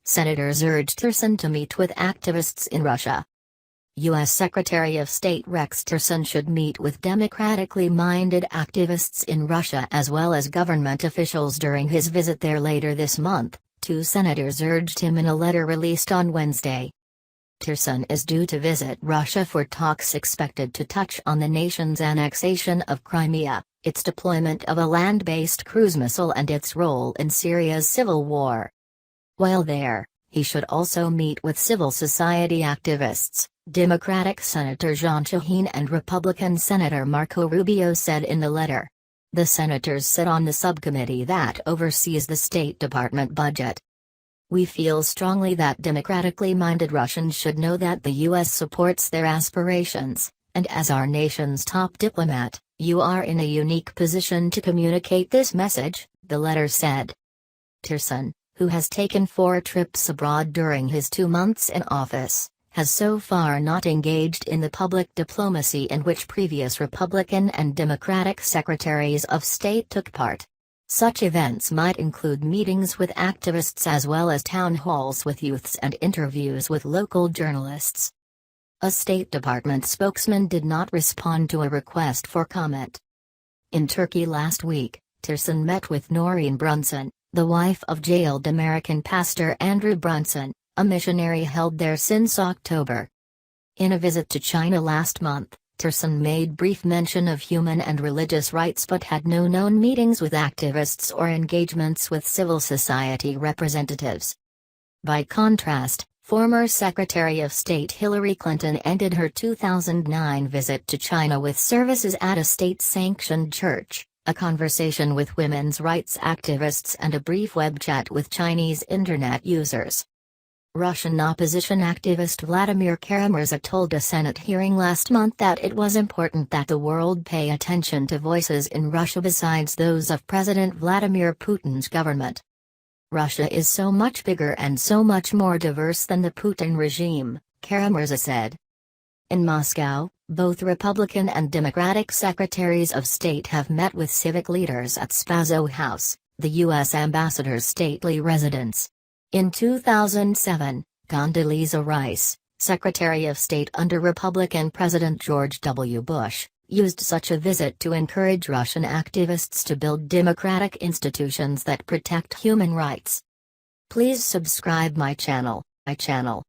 Senators urged Tillerson to meet with activists in Russia. U.S. Secretary of State Rex Tillerson should meet with democratically minded activists in Russia as well as government officials during his visit there later this month, two senators urged him in a letter released on Wednesday. Tillerson is due to visit Russia for talks expected to touch on the nation's annexation of Crimea, its deployment of a land-based cruise missile and its role in Syria's civil war. While there, he should also meet with civil society activists, Democratic Senator Jeanne Shaheen and Republican Senator Marco Rubio said in the letter. The senators sit on the subcommittee that oversees the State Department budget. We feel strongly that democratically minded Russians should know that the U.S. supports their aspirations, and as our nation's top diplomat, you are in a unique position to communicate this message, the letter said. Tillerson, who has taken 4 trips abroad during his 2 months in office, has so far not engaged in the public diplomacy in which previous Republican and Democratic secretaries of state took part. Such events might include meetings with activists as well as town halls with youths and interviews with local journalists. A State Department spokesman did not respond to a request for comment. In Turkey last week, Tillerson met with Noreen Brunson, the wife of jailed American pastor Andrew Brunson, a missionary held there since October. In a visit to China last month, Tillerson made brief mention of human and religious rights but had no known meetings with activists or engagements with civil society representatives. By contrast, former Secretary of State Hillary Clinton ended her 2009 visit to China with services at a state-sanctioned church, a conversation with women's rights activists and a brief web chat with Chinese internet users. Russian opposition activist Vladimir Kara-Murza told a Senate hearing last month that it was important that the world pay attention to voices in Russia besides those of President Vladimir Putin's government. Russia is so much bigger and so much more diverse than the Putin regime, Kara-Murza said. In Moscow, both Republican and Democratic secretaries of state have met with civic leaders at Spaso House, the U.S. ambassador's stately residence. In 2007, Condoleezza Rice, Secretary of State under Republican President George W. Bush, used such a visit to encourage Russian activists to build democratic institutions that protect human rights. Please subscribe my channel.